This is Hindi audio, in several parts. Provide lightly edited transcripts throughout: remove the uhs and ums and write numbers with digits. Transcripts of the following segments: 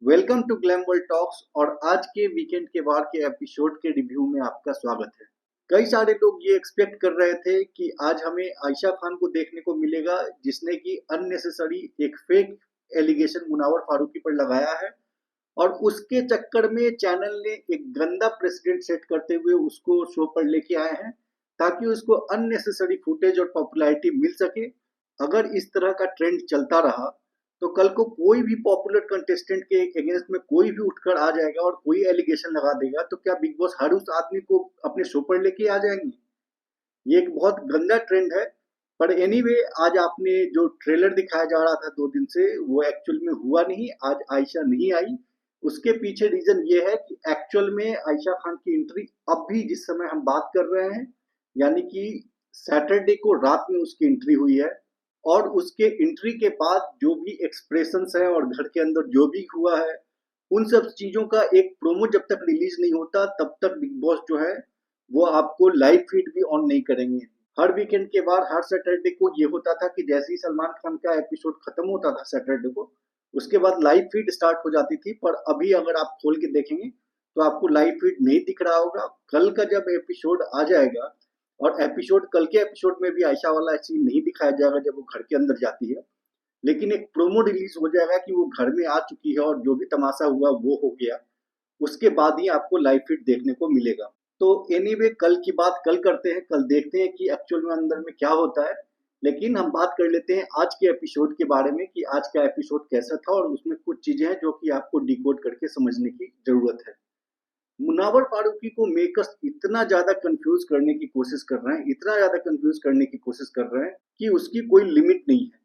Welcome to Glam World Talks. और आज के वीकेंड के बाद के एपिसोड के रिव्यू में आपका स्वागत है। कई सारे लोग ये एक्सपेक्ट कर रहे थे कि आज हमें आयशा खान को देखने को मिलेगा, जिसने कि अननेसेसरी एक फेक एलिगेशन मुनावर फारूकी पर लगाया है, और उसके चक्कर में चैनल ने एक गंदा प्रेसिडेंट सेट करते हुए उसको शो पर लेके आए हैं, ताकि उसको अननेसेसरी फुटेज और पॉपुलैरिटी मिल सके। अगर इस तरह का ट्रेंड चलता रहा तो कल को कोई भी पॉपुलर कंटेस्टेंट के अगेंस्ट में कोई भी उठकर आ जाएगा और कोई एलिगेशन लगा देगा, तो क्या बिग बॉस हर उस आदमी को अपने शो पर लेके आ जाएंगे? ये एक बहुत गंदा ट्रेंड है। पर एनीवे, आज आपने जो ट्रेलर दिखाया जा रहा था 2 दिन से, वो एक्चुअल में हुआ नहीं। आज आयशा नहीं आई। उसके पीछे रीजन ये है कि एक्चुअल में आयशा खान की एंट्री अब भी, जिस समय हम बात कर रहे हैं, यानी कि सैटरडे को रात में उसकी एंट्री हुई है। और उसके एंट्री के बाद जो भी एक्सप्रेशंस है और घर के अंदर जो भी हुआ है, उन सब चीजों का एक प्रोमो जब तक रिलीज नहीं होता तब तक बिग बॉस जो है वो आपको लाइव फीड भी ऑन नहीं करेंगे। हर वीकेंड के बाद हर सैटरडे को ये होता था कि जैसे ही सलमान खान का एपिसोड खत्म होता था सैटरडे को, उसके बाद लाइव फीड स्टार्ट हो जाती थी। पर अभी अगर आप खोल के देखेंगे तो आपको लाइव फीड नहीं दिख रहा होगा। कल का जब एपिसोड आ जाएगा, और एपिसोड कल के एपिसोड में भी आयशा वाला सीन नहीं दिखाया जाएगा जब वो घर के अंदर जाती है, लेकिन एक प्रोमो रिलीज हो जाएगा कि वो घर में आ चुकी है और जो भी तमाशा हुआ वो हो गया। उसके बाद ही आपको लाइव फीड देखने को मिलेगा। तो एनीवे, कल की बात कल करते हैं, कल देखते हैं कि एक्चुअल में अंदर में क्या होता है। लेकिन हम बात कर लेते हैं आज के एपिसोड के बारे में कि आज का एपिसोड कैसा था, और उसमें कुछ चीजें हैं जो कि आपको डिकोड करके समझने की जरूरत है। मुनावर फारूकी को मेकर्स इतना ज्यादा कंफ्यूज करने की कोशिश कर रहे हैं, इतना ज्यादा कंफ्यूज करने की कोशिश कर रहे हैं कि उसकी कोई लिमिट नहीं है।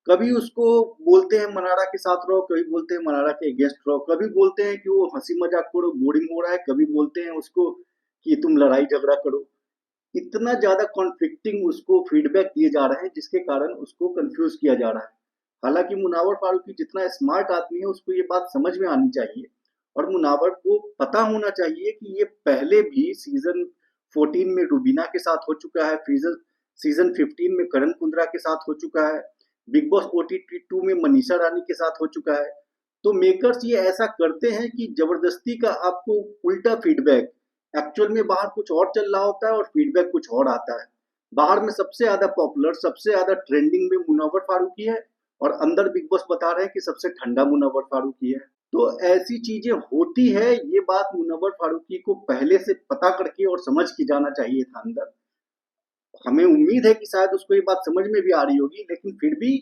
कभी उसको बोलते हैं मनारा के साथ रहो, कभी बोलते हैं मनारा के अगेंस्ट रहो, कभी बोलते हैं कि वो हंसी मजाक करो, बोरिंग हो रहा है, कभी बोलते हैं उसको कि तुम लड़ाई झगड़ा करो। इतना ज्यादा कॉन्फ्लिक्टिंग उसको फीडबैक दिए जा रहे हैं, जिसके कारण उसको कंफ्यूज किया जा रहा है। हालांकि मुनावर फारूकी जितना स्मार्ट आदमी है, उसको ये बात समझ में आनी चाहिए, और मुनावर को पता होना चाहिए कि ये पहले भी सीजन 14 में रूबीना के साथ हो चुका है, सीजन 15 में करण कुंद्रा के साथ हो चुका है, बिग बॉस OTT 2 में मनीषा रानी के साथ हो चुका है। तो मेकर्स ये ऐसा करते हैं कि जबरदस्ती का आपको उल्टा फीडबैक, एक्चुअल में बाहर कुछ और चल रहा होता है और फीडबैक कुछ और आता है। बाहर में सबसे ज्यादा पॉपुलर, सबसे ज्यादा ट्रेंडिंग में मुनव्वर फारूकी है, और अंदर बिग बॉस बता रहे हैं कि सबसे ठंडा मुनव्वर फारूकी है। तो ऐसी चीजें होती है, ये बात मुनव्वर फारूकी को पहले से पता करके और समझ के जाना चाहिए था अंदर। हमें उम्मीद है कि शायद उसको ये बात समझ में भी आ रही होगी, लेकिन फिर भी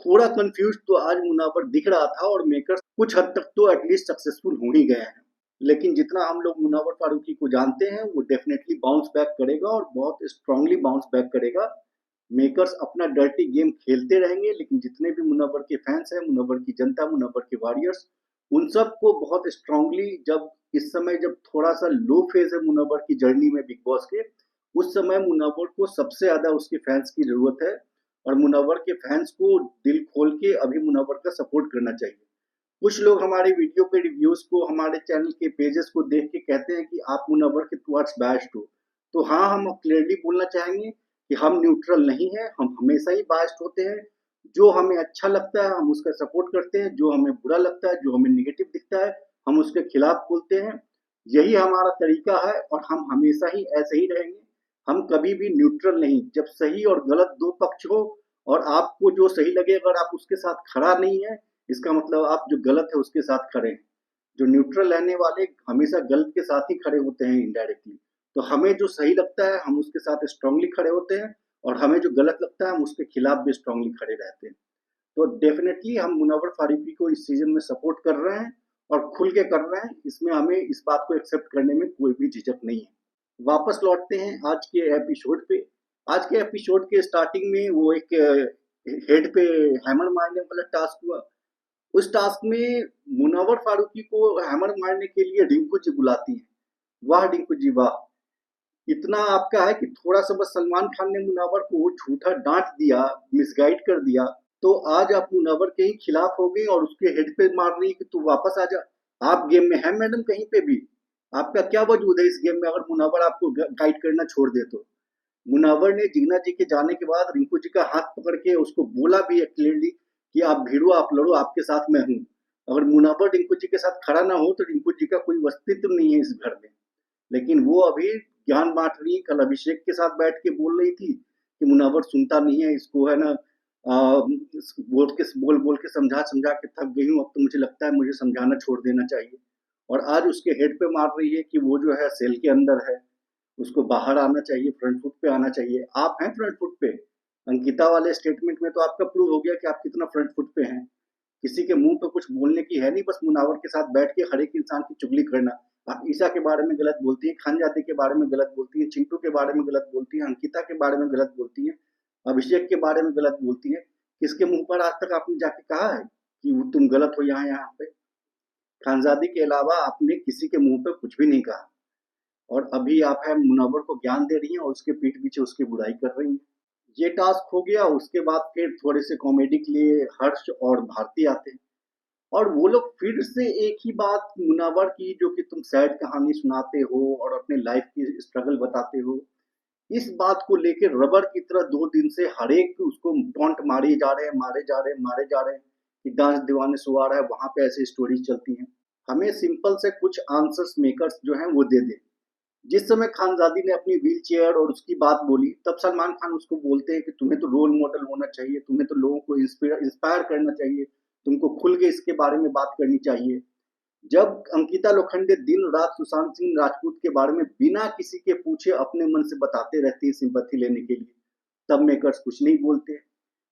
थोड़ा कंफ्यूज तो आज मुनावर दिख रहा था, और मेकर्स कुछ हद तक तो एटलीस्ट सक्सेसफुल हो ही गए हैं। लेकिन जितना हम लोग मुनावर फारूकी को जानते हैं, वो डेफिनेटली बाउंस बैक करेगा और बहुत स्ट्रांगली बाउंस बैक करेगा। मेकर्स अपना डर्टी गेम खेलते रहेंगे, लेकिन जितने भी मुनव्वर के फैंस हैं, मुनव्वर की जनता, मुनव्वर के वॉरियर्स, उन सबको बहुत स्ट्रांगली, जब इस समय जब थोड़ा सा लो फेज है मुनव्वर की जर्नी में बिग बॉस के, उस समय मुनव्वर को सबसे ज्यादा उसके फैंस की जरूरत है। और मुनव्वर के फैंस को दिल खोल के अभी मुनव्वर का सपोर्ट करना चाहिए। कुछ लोग हमारे वीडियो पे रिव्यूज को, हमारे चैनल के पेजेस को देख के कहते हैं कि आप मुनव्वर के टुवर्ड्स बायस्ड हो। तो हाँ, हम क्लियरली बोलना चाहेंगे कि हम न्यूट्रल नहीं है, हम हमेशा ही बायस्ड होते हैं। जो हमें अच्छा लगता है हम उसका सपोर्ट करते हैं, जो हमें बुरा लगता है, जो हमें निगेटिव दिखता है, हम उसके खिलाफ बोलते हैं। यही हमारा तरीका है, और हम हमेशा ही ऐसे ही रहेंगे। हम कभी भी न्यूट्रल नहीं। जब सही और गलत दो पक्ष हो, और आपको जो सही लगे अगर आप उसके साथ खड़ा नहीं है, इसका मतलब आप जो गलत है उसके साथ खड़े हैं। जो न्यूट्रल रहने वाले हमेशा गलत के साथ ही खड़े होते हैं इनडायरेक्टली। तो हमें जो सही लगता है हम उसके साथ स्ट्रांगली खड़े होते हैं, और हमें जो गलत लगता है हम उसके खिलाफ भी स्ट्रांगली खड़े रहते हैं। तो डेफिनेटली हम मुनव्वर फारूकी को इस सीजन में सपोर्ट कर रहे हैं, और खुल के कर रहे हैं। इसमें हमें इस बात को एक्सेप्ट करने में कोई भी झिझक नहीं है। वापस लौटते हैं आज के एपिसोड पे। आज के एपिसोड के स्टार्टिंग में वो एक हेड पे हैमर मारने वाला टास्क हुआ। उस टास्क में मुनव्वर फारूकी को हैमर मारने के लिए रिंकू जी बुलाती है। वाह रिंकू जी वाह! इतना आपका है कि थोड़ा सा बस सलमान खान ने मुनव्वर को झूठा डांट दिया, मिसगाइड कर दिया, तो आज आप मुनव्वर के ही खिलाफ हो गई और उसके हेड पे मार रही कि तू वापस आ जा। आप गेम में है मैडम कहीं पे भी? आपका क्या वजूद है इस गेम में अगर मुनव्वर आपको गाइड करना छोड़ दे तो? मुनव्वर ने जीना जी के जाने के बाद रिंकू जी का हाथ पकड़ के उसको बोला भी है क्लियरली कि आप भिड़ो, आप लड़ो, आपके साथ मैं हूँ। अगर मुनव्वर रिंकू जी के साथ खड़ा ना हो तो रिंकू जी का कोई अस्तित्व नहीं है इस घर में। लेकिन वो अभी ज्ञान बांट रही है। कल अभिषेक के साथ बैठ के बोल रही थी कि मुनव्वर सुनता नहीं है, इसको है ना बोल बोल के समझा समझा के थक गई हूँ, अब तो मुझे लगता है मुझे समझाना छोड़ देना चाहिए। और आज उसके हेड पे मार रही है कि वो जो है सेल के अंदर है, उसको बाहर आना चाहिए, फ्रंट फुट पे आना चाहिए। आप हैं फ्रंट फुट पे। अंकिता वाले स्टेटमेंट में तो आपका प्रूव हो गया कि आप कितना फ्रंट फुट पे हैं। किसी के मुंह पे कुछ बोलने की है नहीं, बस मुनावर के साथ बैठ के हर एक इंसान की चुगली करना। आप ईसा के बारे में गलत बोलती हैं, खानजादी के बारे में गलत बोलती हैं, चिंटू के बारे में गलत बोलती हैं, अंकिता के बारे में गलत बोलती हैं, अभिषेक के बारे में गलत बोलती हैं। किसके मुंह पर आज तक आपने जाके कहा है कि तुम गलत हो यहाँ यहाँ पे? खानजादी के अलावा आपने किसी के मुंह पे कुछ भी नहीं कहा। और अभी आप है मुनव्वर को ज्ञान दे रही हैं और उसके पीठ पीछे उसकी बुराई कर रही हैं। ये टास्क हो गया। उसके बाद फिर थोड़े से कॉमेडी के लिए हर्ष और भारती आते हैं और वो लोग फिर से एक ही बात मुनव्वर की, जो कि तुम सैड कहानी सुनाते हो और अपने लाइफ की स्ट्रगल बताते हो, इस बात को लेकर रबर की तरह 2 दिन से हर एक उसको टॉन्ट मारे जा रहे हैं, मारे जा रहे हैं, मारे जा रहे हैं कि डांस दीवाने सो आ रहा है, वहां पे ऐसी स्टोरीज चलती हैं। हमें सिंपल से कुछ आंसर्स मेकर्स जो हैं वो दे दे। जिस समय खानजादी ने अपनी व्हील चेयर और उसकी बात बोली, तब सलमान खान उसको बोलते हैं कि तुम्हें तो रोल मॉडल होना चाहिए, तुम्हें तो लोगों को इंस्पायर करना चाहिए, तुमको खुल के इसके बारे में बात करनी चाहिए। जब अंकिता लोखंडे दिन रात सुशांत सिंह राजपूत के बारे में बिना किसी के पूछे अपने मन से बताते रहती है सिंपैथी लेने के लिए, तब मेकर्स कुछ नहीं बोलते।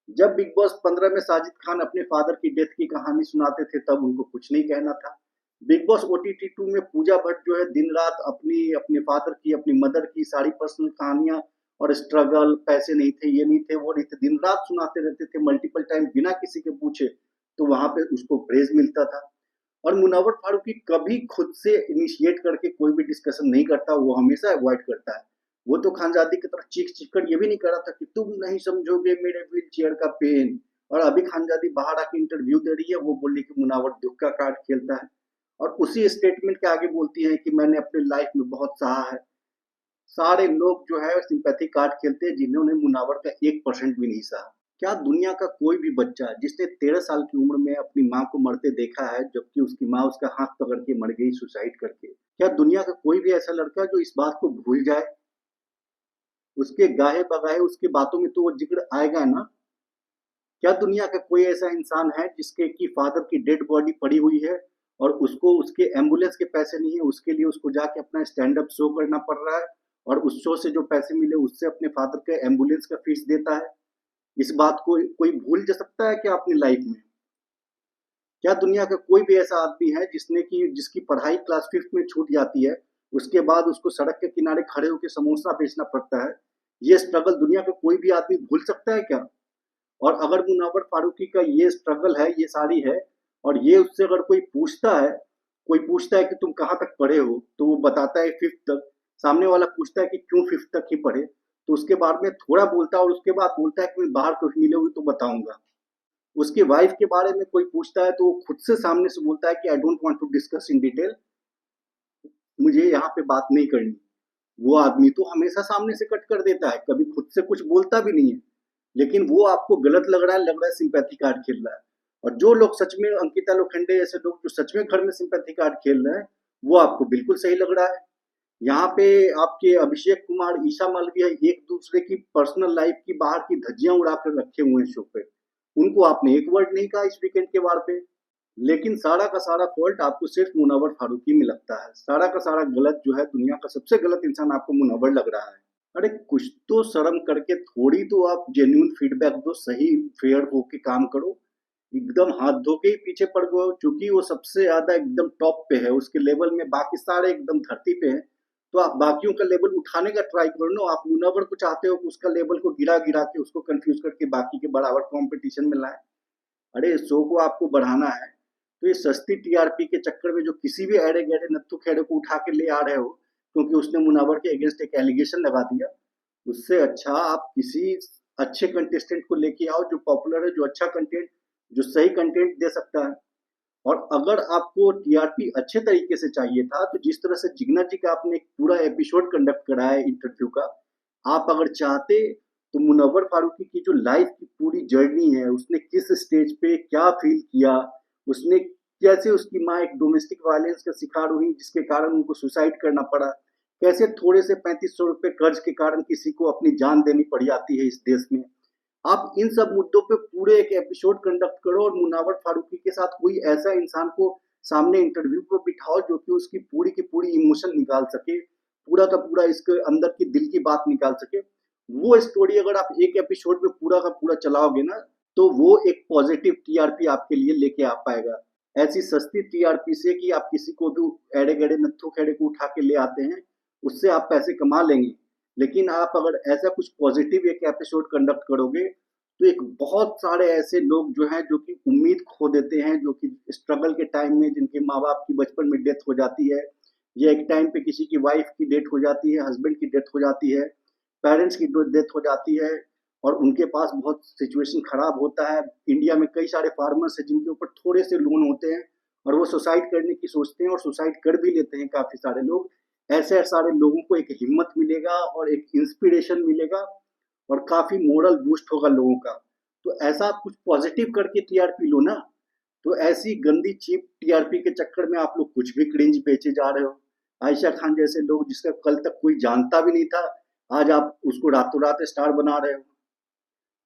जब बिग बॉस 15 में साजिद खान अपने फादर की डेथ की कहानी सुनाते थे, तब उनको कुछ नहीं कहना था। बिग बॉस ओटीटी 2 में पूजा भट्ट जो है दिन रात अपनी अपने फादर की, अपनी मदर की सारी पर्सनल कहानियां और स्ट्रगल, पैसे नहीं थे, ये नहीं थे, वो नहीं थे, दिन रात सुनाते रहते थे मल्टीपल टाइम बिना किसी के पूछे। तो वहां पे उसको प्रेज मिलता था। और मुनव्वर फारूकी कभी खुद से इनिशिएट करके कोई भी डिस्कशन नहीं करता, वो हमेशा अवॉइड करता है। वो तो खानजादी की तरह चीख चीख कर ये भी नहीं कर रहा था कि तुम नहीं समझोगे मेरे व्हील चेयर का पेन। और अभी खानजादी बाहर आके इंटरव्यू दे रही है, वो बोली कि मुनव्वर दुख का कार्ड खेलता है और उसी स्टेटमेंट के आगे बोलती है कि मैंने अपने लाइफ में बहुत सहा है। सारे लोग जो है सिंपैथी कार्ड खेलते हैं जिन्होंने मुनव्वर का 1% भी नहीं सहा। क्या दुनिया का कोई भी बच्चा जिसने 13 साल की उम्र में अपनी माँ को मरते देखा है, जबकि उसकी माँ उसका हाथ पकड़ के मर गई सुसाइड करके, क्या दुनिया का कोई भी ऐसा लड़का जो इस बात को भूल जाए? उसके गाहे बगाहे उसकी बातों में तो वो जिक्र आएगा ना। क्या दुनिया का कोई ऐसा इंसान है जिसके की फादर की डेड बॉडी पड़ी हुई है और उसको उसके एम्बुलेंस के पैसे नहीं है, उसके लिए उसको जाके अपना स्टैंड अप शो करना पड़ रहा है और उस शो से जो पैसे मिले उससे अपने फादर के एम्बुलेंस का फीस देता है? इस बात को कोई भूल जा सकता है क्या अपनी लाइफ में? क्या दुनिया का कोई भी ऐसा आदमी है जिसकी पढ़ाई क्लास 5th में छूट जाती है, उसके बाद उसको सड़क के किनारे खड़े होकर समोसा बेचना पड़ता है? ये स्ट्रगल दुनिया का कोई भी आदमी भूल सकता है क्या? और अगर मुनव्वर फारूकी का ये स्ट्रगल है, ये सारी है, और ये उससे अगर कोई पूछता है कि तुम कहाँ तक पढ़े हो, तो वो बताता है 5th तक। सामने वाला पूछता है कि क्यों 5th तक ही पढ़े, तो उसके बाद में थोड़ा बोलता है और उसके बाद बोलता है कि मैं बाहर कभी मिलोगी तो बताऊंगा। उसकी वाइफ के बारे में कोई पूछता है तो वो खुद से सामने से बोलता है कि I don't want to discuss in detail, मुझे यहाँ पे बात नहीं करनी। वो आदमी तो हमेशा सामने से कट कर देता है, कभी खुद से कुछ बोलता भी नहीं है। लेकिन वो आपको गलत लग रहा है सिंपैथी कार्ड खेल रहा है। और जो लोग सच में, अंकिता लोखंडे जैसे लोग जो सच में घर में सिंपैथी कार्ड खेल रहे हैं, वो आपको बिल्कुल सही लग रहा है। यहाँ पे आपके अभिषेक कुमार, ईशा मालवीय एक दूसरे की पर्सनल लाइफ की बाहर की धज्जियां उड़ाकर रखे हुए हैं शो पे। उनको आपने एक वर्ड नहीं कहा इस वीकेंड के वार पे। लेकिन सारा का सारा फॉल्ट आपको सिर्फ मुनव्वर फारूकी में लगता है। सारा का सारा गलत जो है, दुनिया का सबसे गलत इंसान आपको मुनव्वर लग रहा है। अरे कुछ तो शर्म करके थोड़ी तो आप जेन्युइन फीडबैक दो, सही फेयर होके काम करो। एकदम हाथ धो के ही पीछे पड़ गए हो, चूंकि वो सबसे ज्यादा एकदम टॉप पे है उसके लेवल में, बाकी सारे एकदम धरती पे हैं। तो आप बाकियों का लेवल उठाने का ट्राई करो ना। आप मुनव्वर को चाहते हो कि उसका लेवल को गिरा गिरा के उसको कंफ्यूज करके बाकी के बराबर कंपटीशन में लाए। अरे शो को आपको बढ़ाना है, तो ये सस्ती टीआरपी के चक्कर में जो किसी भी एड़े गहरे नत्थु खेड़े को उठा के ले आ रहे हो क्योंकि उसने मुनव्वर के अगेंस्ट एक एलिगेशन लगा दिया, उससे अच्छा आप किसी अच्छे कंटेस्टेंट को लेके आओ जो पॉपुलर है, जो अच्छा कंटेंट, जो सही कंटेंट दे सकता है। और अगर आपको टीआरपी अच्छे तरीके से चाहिए था, तो जिस तरह से जिग्ना जी का आपने एक पूरा एपिसोड कंडक्ट करा है इंटरव्यू का, आप अगर चाहते तो मुनव्वर फारूकी की जो लाइफ की पूरी जर्नी है, उसने किस स्टेज पे क्या फील किया, उसने कैसे उसकी माँ एक डोमेस्टिक वायलेंस का शिकार हुई जिसके कारण उनको सुसाइड करना पड़ा, कैसे थोड़े से 3500 रुपए कर्ज के कारण किसी को अपनी जान देनी पड़ जाती है इस देश में। आप इन सब मुद्दों पे पूरे एक एपिसोड कंडक्ट करो और मुनावर फारूकी के साथ कोई ऐसा इंसान को सामने इंटरव्यू पर बिठाओ जो कि उसकी पूरी की पूरी इमोशन निकाल सके, पूरा का पूरा इसके अंदर की दिल की बात निकाल सके। वो स्टोरी अगर आप एक एपिसोड में पूरा का पूरा चलाओगे ना, तो वो एक पॉजिटिव टीआरपी आपके लिए लेके आ पाएगा। ऐसी सस्ती टीआरपी से कि आप किसी को भी एड़े गड़े नत्थु खेड़े को उठा के ले आते हैं, उससे आप पैसे कमा लेंगे। लेकिन आप अगर ऐसा कुछ पॉजिटिव एक एपिसोड कंडक्ट करोगे, तो एक बहुत सारे ऐसे लोग जो हैं जो कि उम्मीद खो देते हैं, जो कि स्ट्रगल के टाइम में जिनके माँ बाप की बचपन में डेथ हो जाती है, या एक टाइम पे किसी की वाइफ की डेथ हो जाती है, हस्बैंड की डेथ हो जाती है, पेरेंट्स की डेथ हो जाती है, और उनके पास बहुत सिचुएशन खराब होता है। इंडिया में कई सारे फार्मर्स हैं जिनके ऊपर थोड़े से लोन होते हैं और वो सुसाइड करने की सोचते हैं और सुसाइड कर भी लेते हैं काफी सारे लोग। ऐसे सारे लोगों को एक हिम्मत मिलेगा और एक इंस्पिरेशन मिलेगा और काफी मोरल बूस्ट होगा लोगों का। तो ऐसा आप कुछ पॉजिटिव करके टीआरपी लो ना। तो ऐसी गंदी चीप टीआरपी के चक्कर में आप लोग कुछ भी क्रिंज बेचे जा रहे हो। आयशा खान जैसे लोग जिसका कल तक कोई जानता भी नहीं था, आज आप उसको रातों रात स्टार बना रहे हो।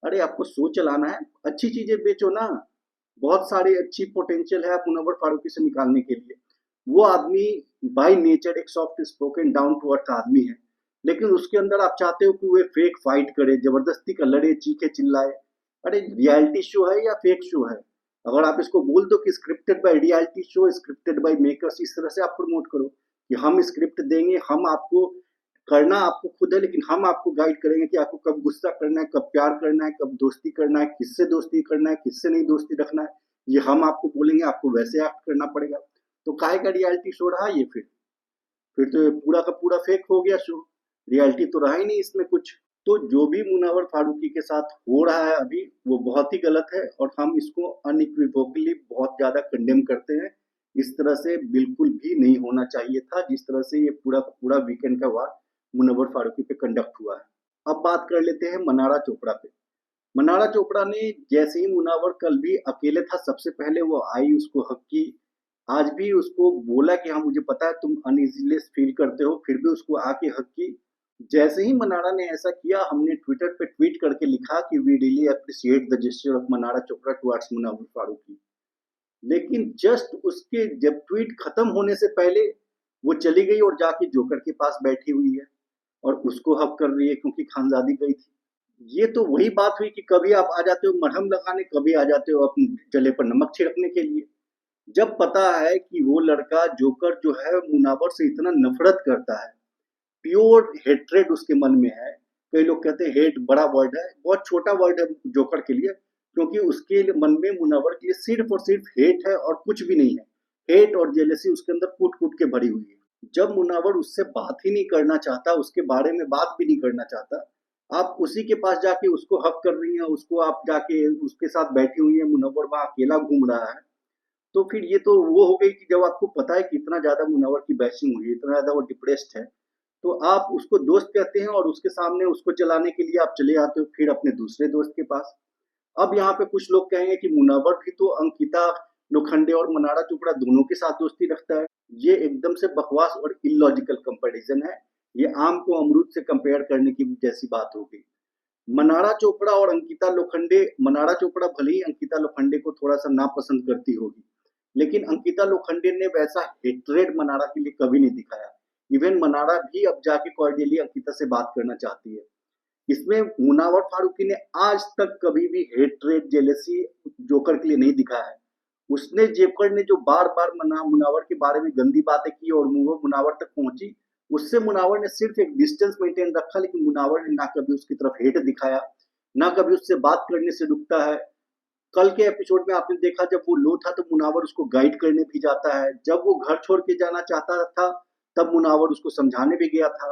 अरे आपको सोच चलाना है, अच्छी चीजें बेचो ना। बहुत सारी अच्छी पोटेंशियल है आप मुनव्वर फारूकी से निकालने के लिए। वो आदमी बाय नेचर एक soft spoken down to earth आदमी है, लेकिन उसके अंदर आप चाहते हो कि वो फेक फाइट करे, जबरदस्ती का लड़े, चीखे चिल्लाए। अरे रियलिटी शो है या फेक शो है? अगर आप इसको बोल दो कि scripted by reality show, scripted by makers, इस तरह से आप प्रमोट करो कि हम स्क्रिप्ट देंगे, हम आपको करना आपको खुद है, लेकिन हम आपको गाइड करेंगे कि आपको कब गुस्सा करना है, कब प्यार करना है, कब दोस्ती करना है, किससे दोस्ती करना है, किससे नहीं दोस्ती रखना है, ये हम आपको बोलेंगे, आपको वैसे एक्ट करना पड़ेगा। तो काहे का रियलिटी शो रहा ये? फिर तो ये पूरा का पूरा फेक हो गया शो। रियलिटी तो रहा ही नहीं इसमें कुछ। तो जो भी मुनावर फारूकी के साथ हो रहा है अभी, वो बहुत ही गलत है और हम इसको अनइक्विवोकली बहुत ज्यादा कंडेम करते हैं। इस तरह से बिल्कुल भी नहीं होना चाहिए था, जिस तरह से ये पूरा का पूरा वीकेंड का वार मुनव्वर फारूकी पे कंडक्ट हुआ है। अब बात कर लेते हैं मनारा चोपड़ा पे। मनारा चोपड़ा ने जैसे ही मुनावर कल भी अकेले था, सबसे पहले वो आई, उसको हक की। आज भी उसको बोला कि हाँ मुझे पता है तुम अनइजीनेस फील करते हो, फिर भी उसको आके हक की। जैसे ही मनारा ने ऐसा किया, हमने ट्विटर पे ट्वीट करके लिखा कि we really appreciate the gesture of Mannara Chopra towards Munawar Faruqui. लेकिन जस्ट उसके जब ट्वीट खत्म होने से पहले वो चली गई और जाके जोकर के पास बैठी हुई है और उसको हक कर रही है क्योंकि खानजादी गई थी। ये तो वही बात हुई कि कभी आप आ जाते हो मरहम लगाने, कभी आ जाते हो अपने जले पर नमक छिड़कने के लिए। जब पता है कि वो लड़का जोकर जो है मुनावर से इतना नफरत करता है, प्योर हेट्रेड उसके मन में है। कई लोग कहते हैं हेट बड़ा वर्ड है, बहुत छोटा वर्ड है जोकर के लिए, क्योंकि उसके मन में मुनावर के लिए सिर्फ और सिर्फ हेट है और कुछ भी नहीं है। हेट और जेलसी उसके अंदर कूट कूट के भरी हुई है। जब मुनावर उससे बात ही नहीं करना चाहता, उसके बारे में बात भी नहीं करना चाहता, आप उसी के पास जाके उसको हक कर रही हैं, उसको आप जाके उसके साथ बैठी हुई हैं, मुनव्वर वहां अकेला घूम रहा है। तो फिर ये तो वो हो गई कि जब आपको पता है कि इतना ज्यादा मुनव्वर की बैशिंग हुई है, इतना ज्यादा वो डिप्रेस्ड है, तो आप उसको दोस्त कहते हैं और उसके सामने उसको चलाने के लिए आप चले आते हो फिर अपने दूसरे दोस्त के पास। अब यहाँ पे कुछ लोग कहेंगे कि मुनव्वर भी तो अंकिता लोखंडे और मनारा चोपड़ा दोनों के साथ दोस्ती रखता है। ये एकदम से बकवास और इलॉजिकल कंपैरिजन है। ये आम को अमरूद से कंपेयर करने की जैसी बात हो गई। मनारा चोपड़ा और अंकिता लोखंडे, मनारा चोपड़ा भले ही अंकिता लोखंडे को थोड़ा सा नापसंद करती होगी, लेकिन अंकिता लोखंडे ने वैसा हेट्रेड मनारा के लिए कभी नहीं दिखाया। इवन मनारा भी अब जाके कॉर्डियली अंकिता से बात करना चाहती है। इसमें मुनावर फारूकी ने आज तक कभी भी हेट्रेड जेलेसी जोकर के लिए नहीं दिखाया है। उसने जोकर ने जो बार बार मुनावर के बारे में गंदी बातें की और वो मुनावर तक पहुंची, उससे मुनावर ने सिर्फ एक डिस्टेंस मेंटेन रखा, लेकिन मुनावर ने ना कभी उसकी तरफ हेट दिखाया, ना कभी उससे बात करने से रुकता है। कल के एपिसोड में आपने देखा जब वो लो था तो मुनावर उसको गाइड करने भी जाता है। जब वो घर छोड़ के जाना चाहता था तब मुनावर उसको समझाने भी गया था।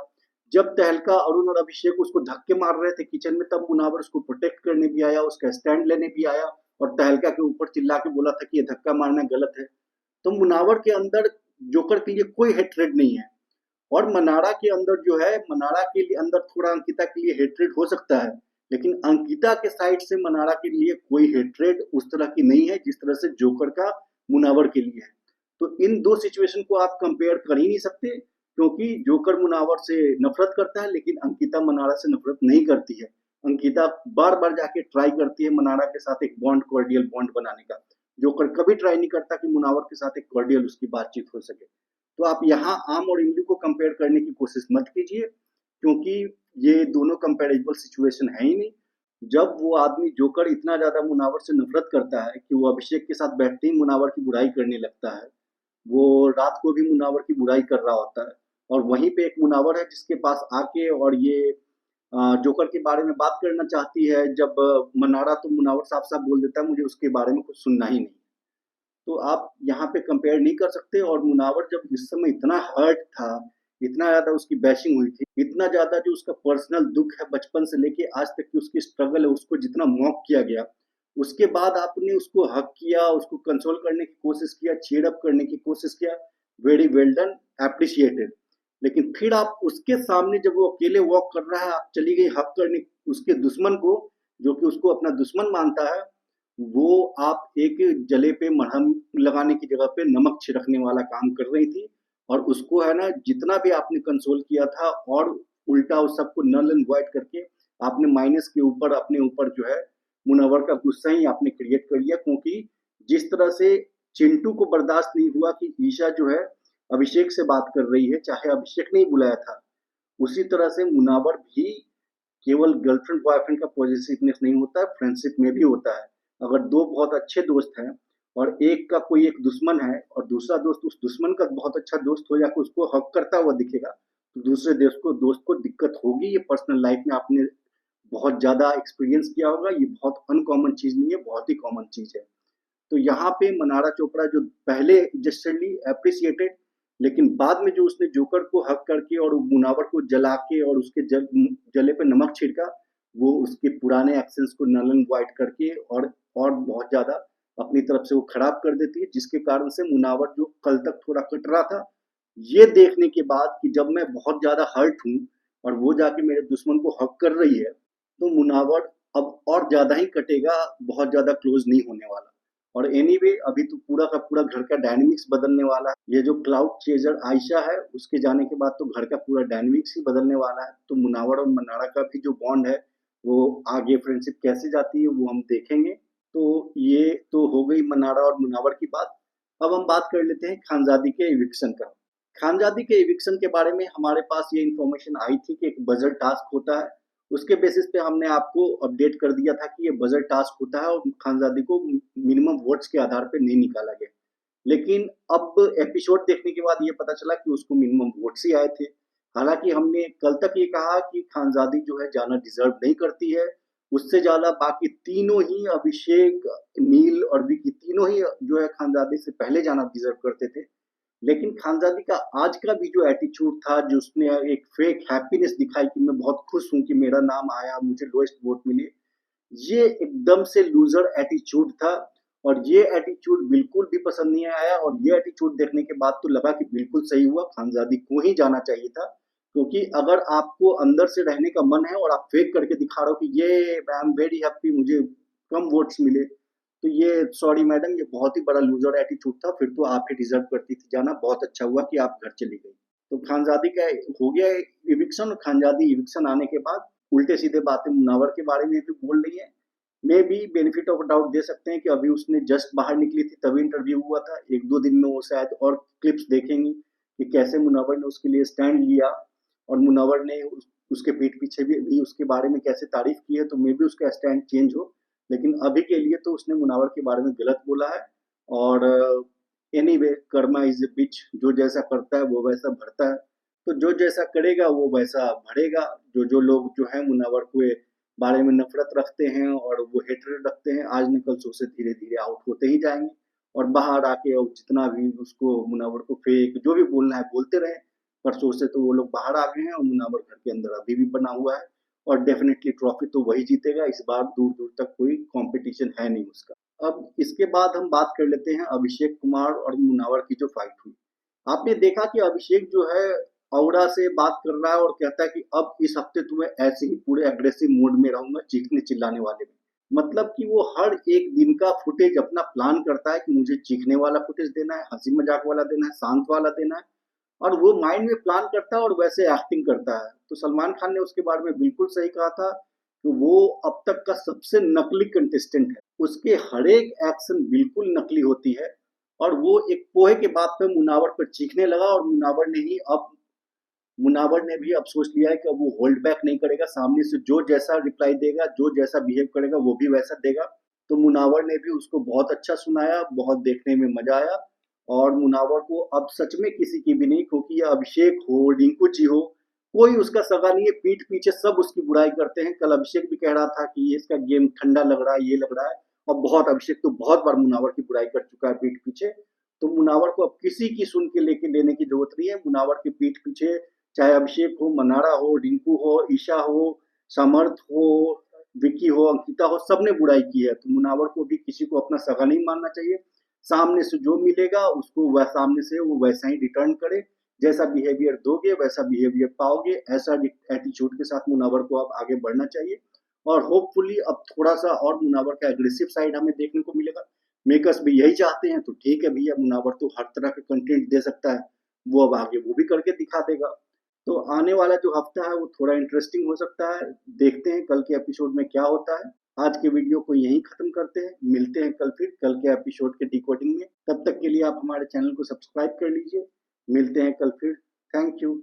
जब तहलका, अरुण और अभिषेक उसको धक्के मार रहे थे किचन में, तब मुनावर उसको प्रोटेक्ट करने भी आया, उसका स्टैंड लेने भी आया और तहलका के ऊपर चिल्ला के बोला था कि ये धक्का मारना गलत है। तो मुनावर के अंदर जोकर के लिए कोई हेट्रेड नहीं है। और मनारा के अंदर जो है, मनारा के लिए अंदर थोड़ा अंकिता के लिए हेट्रेड हो सकता है, लेकिन अंकिता के साइड से मनारा के लिए कोई हेट्रेड उस तरह की नहीं है जिस तरह से जोकर का मुनावर के लिए है। तो इन दो सिचुएशन को आप कंपेयर कर ही नहीं सकते, क्योंकि जोकर मुनावर से नफरत करता है लेकिन अंकिता मनारा से नफरत नहीं करती है। अंकिता बार बार जाके ट्राई करती है मनारा के साथ एक बॉन्ड, कॉर्डियल बॉन्ड बनाने का। जोकर कभी ट्राई नहीं करता कि मुनावर के साथ एक कॉर्डियल उसकी बातचीत हो सके। तो आप यहाँ आम और इमली को कंपेयर करने की कोशिश मत कीजिए, क्योंकि ये दोनों कंपेरेबल सिचुएशन है ही नहीं। जब वो आदमी जोकर इतना ज्यादा मुनावर से नफरत करता है कि वो अभिषेक के साथ बैठते ही मुनावर की बुराई करने लगता है, वो रात को भी मुनावर की बुराई कर रहा होता है, और वहीं पे एक मुनावर है जिसके पास आके और ये जोकर के बारे में बात करना चाहती है। जब मनारा तो मुनावर साफ साफ बोल देता है मुझे उसके बारे में कुछ सुनना ही नहीं। तो आप यहाँ पे कंपेयर नहीं कर सकते। और मुनावर जब इस समय इतना हर्ट था, इतना ज्यादा उसकी बैशिंग हुई थी, इतना ज्यादा जो उसका पर्सनल दुख है बचपन से लेके आज तक की उसकी स्ट्रगल है, उसको जितना मॉक किया गया, उसके बाद आपने उसको हक किया, उसको कंसोल करने की कोशिश किया, चीयर अप करने की कोशिश किया, वेरी वेल डन, एप्रिशिएटेड। लेकिन फिर आप उसके सामने जब वो अकेले वॉक कर रहा है, आप चली गई हक करने उसके दुश्मन को, जो कि उसको अपना दुश्मन मानता है। वो आप एक जले पे मरहम लगाने की जगह पे नमक छिड़कने वाला काम कर रही थी, और उसको है ना जितना भी आपने कंसोल किया था और उल्टा उस सबको नल एंड वाइट करके आपने माइनस के ऊपर अपने ऊपर जो है मुनव्वर का गुस्सा ही आपने क्रिएट कर लिया। क्योंकि जिस तरह से चिंटू को बर्दाश्त नहीं हुआ कि ईशा जो है अभिषेक से बात कर रही है, चाहे अभिषेक ने ही बुलाया था, उसी तरह से मुनावर भी केवल गर्लफ्रेंड बॉयफ्रेंड का पॉजिटिवनेस नहीं होता है, फ्रेंडशिप में भी होता है। अगर दो बहुत अच्छे दोस्त हैं और एक का कोई एक दुश्मन है और दूसरा दोस्त उस दुश्मन का बहुत अच्छा दोस्त हो जाकर उसको हक करता हुआ दिखेगा, तो दूसरे दोस्त को दिक्कत होगी। ये पर्सनल लाइफ में आपने बहुत ज्यादा एक्सपीरियंस किया होगा। ये बहुत अनकॉमन चीज नहीं है, बहुत ही कॉमन चीज है। तो यहाँ पे मनारा चोपड़ा जो पहले जेस्चरली एप्रिसिएटेड, लेकिन बाद में जो उसने जोकर को हक करके और मुनावर को जला के और उसके जले पे नमक छिड़का, वो उसके पुराने एक्शंस को नल एंड वाइट करके और बहुत ज्यादा अपनी तरफ से वो खराब कर देती है, जिसके कारण से मुनावर जो कल तक थोड़ा कट रहा था, ये देखने के बाद कि जब मैं बहुत ज्यादा हर्ट हूँ और वो जाके मेरे दुश्मन को हक कर रही है, तो मुनावर अब और ज्यादा ही कटेगा, बहुत ज्यादा क्लोज नहीं होने वाला। और एनीवे अभी तो पूरा का पूरा घर का डायनेमिक्स बदलने वाला है। ये जो क्लाउड चेजर आयशा है उसके जाने के बाद तो घर का पूरा डायनेमिक्स ही बदलने वाला है। तो मुनावर और मनारा का भी जो बॉन्ड है वो आगे फ्रेंडशिप कैसे जाती है वो हम देखेंगे। तो ये तो हो गई मनारा और मुनावर की बात। अब हम बात कर लेते हैं खानजादी के इविक्शन का। खानजादी के इविक्शन के बारे में हमारे पास ये इन्फॉर्मेशन आई थी कि एक बजट टास्क होता है। उसके बेसिस पे हमने आपको अपडेट कर दिया था कि ये बजट टास्क होता है और खानजादी को मिनिमम वोट्स के आधार पे नहीं निकाला गया। लेकिन अब एपिसोड देखने के बाद ये पता चला कि उसको मिनिमम वोट्स ही आए थे। हालांकि हमने कल तक ये कहा कि खानजादी जो है जाना डिजर्व नहीं करती है। उससे ज्यादा बाकी तीनों ही, अभिषेक, नील और विकी, तीनों ही जो है खानजादी से पहले जाना डिजर्व करते थे। लेकिन खानजादी का आज का भी जो एटीट्यूड था, जो उसने एक फेक हैप्पीनेस दिखाई कि मैं बहुत खुश हूं कि मेरा नाम आया, मुझे लोएस्ट वोट मिले, ये एकदम से लूजर एटीट्यूड था। और ये एटीट्यूड बिल्कुल भी पसंद नहीं आया। और ये एटीट्यूड देखने के बाद तो लगा कि बिल्कुल सही हुआ, खानजादी को ही जाना चाहिए था। क्योंकि अगर आपको अंदर से रहने का मन है और आप फेक करके दिखा रहे हो कि ये आई एम वेरी हैप्पी, मुझे कम वोट्स मिले, तो ये सॉरी मैडम, ये बहुत ही बड़ा लूजर एटीट्यूड था। फिर तो आप ही डिजर्व करती थी जाना। बहुत अच्छा हुआ कि आप घर चली गई। तो खानजादी का हो गया इविक्शन। खानजादी इविक्शन आने के बाद उल्टे सीधे बातें मुनावर के बारे में भी बोल रही है। मे भी बेनिफिट ऑफ डाउट दे सकते हैं कि अभी उसने जस्ट बाहर निकली थी तभी इंटरव्यू हुआ था। एक दो दिन में वो शायद और क्लिप्स देखेंगी कि कैसे मुनावर ने उसके लिए स्टैंड लिया और मुनावर ने उसके पीठ पीछे भी उसके बारे में कैसे तारीफ की है। तो मे भी उसका स्टैंड चेंज हो। लेकिन अभी के लिए तो उसने मुनावर के बारे में गलत बोला है। और एनीवे, कर्मा इज ए बिच, जो जैसा करता है वो वैसा भरता है। तो जो जैसा करेगा वो वैसा भरेगा। जो जो लोग जो है मुनावर के बारे में नफरत रखते हैं और वो हेटरेड रखते हैं, आज न कल सो से धीरे धीरे आउट होते ही जाएंगे। और बाहर आके और जितना भी उसको मुनावर को फेक जो भी बोलना है बोलते रहे। पर सो से तो वो लोग बाहर आ गए हैं और मुनावर घर के अंदर अभी भी बना हुआ है। और डेफिनेटली ट्रॉफी तो वही जीतेगा इस बार, दूर दूर तक कोई कंपटीशन है नहीं उसका। अब इसके बाद हम बात कर लेते हैं अभिषेक कुमार और मुनावर की जो फाइट हुई। आपने देखा कि अभिषेक जो है औरा से बात कर रहा है और कहता है कि अब इस हफ्ते तुम्हें ऐसे ही पूरे अग्रेसिव मूड में रहूंगा, चीखने चिल्लाने वाले में। मतलब कि वो हर एक दिन का फुटेज अपना प्लान करता है कि मुझे चीखने वाला फुटेज देना है, हंसी मजाक वाला देना है, शांत वाला देना है, और वो माइंड में प्लान करता है और वैसे एक्टिंग करता है। तो सलमान खान ने उसके बारे में बिल्कुल सही कहा था कि वो अब तक का सबसे नकली कंटेस्टेंट है। उसके हर एक एक्शन बिल्कुल नकली होती है, और वो एक पोहे के बात पे मुनावर पर चीखने लगा, और मुनावर ने भी अब सोच लिया है कि अब वो होल्ड बैक नहीं करेगा, सामने से जो जैसा रिप्लाई देगा, जो जैसा बिहेव करेगा वो भी वैसा देगा। तो मुनावर ने भी उसको बहुत अच्छा सुनाया, बहुत देखने में मजा आया। और मुनावर को अब सच में किसी की भी नहीं, क्योंकि ये अभिषेक हो, रिंकू जी हो, कोई उसका सगा नहीं है। पीठ पीछे सब उसकी बुराई करते हैं। कल अभिषेक भी कह रहा था कि ये इसका गेम ठंडा लग रहा है, ये लग रहा है। और बहुत अभिषेक तो बहुत बार मुनावर की बुराई कर चुका है पीठ पीछे। तो मुनावर को अब किसी की सुन के लेके लेने की जरूरत नहीं है। मुनावर के पीठ पीछे चाहे अभिषेक हो, मनारा हो, रिंकू हो, ईशा हो, समर्थ हो, विक्की हो, अंकिता हो, सबने बुराई की है। तो मुनावर को भी किसी को अपना सगा नहीं मानना चाहिए। सामने से जो मिलेगा उसको वह सामने से वो वैसा ही रिटर्न करे। जैसा बिहेवियर दोगे वैसा बिहेवियर पाओगे। ऐसा एटीट्यूड के साथ मुनावर को अब आगे बढ़ना चाहिए। और होपफुली अब थोड़ा सा और मुनावर का एग्रेसिव साइड हमें देखने को मिलेगा। मेकर्स भी यही चाहते हैं, तो ठीक है भैया, मुनावर तो हर तरह का कंटेंट दे सकता है, वो अब आगे वो भी करके दिखा देगा। तो आने वाला जो हफ्ता है वो थोड़ा इंटरेस्टिंग हो सकता है। देखते हैं कल के एपिसोड में क्या होता है। आज के वीडियो को यहीं खत्म करते हैं, मिलते हैं कल फिर कल के एपिसोड के डिकोडिंग में। तब तक के लिए आप हमारे चैनल को सब्सक्राइब कर लीजिए। मिलते हैं कल फिर। Thank you.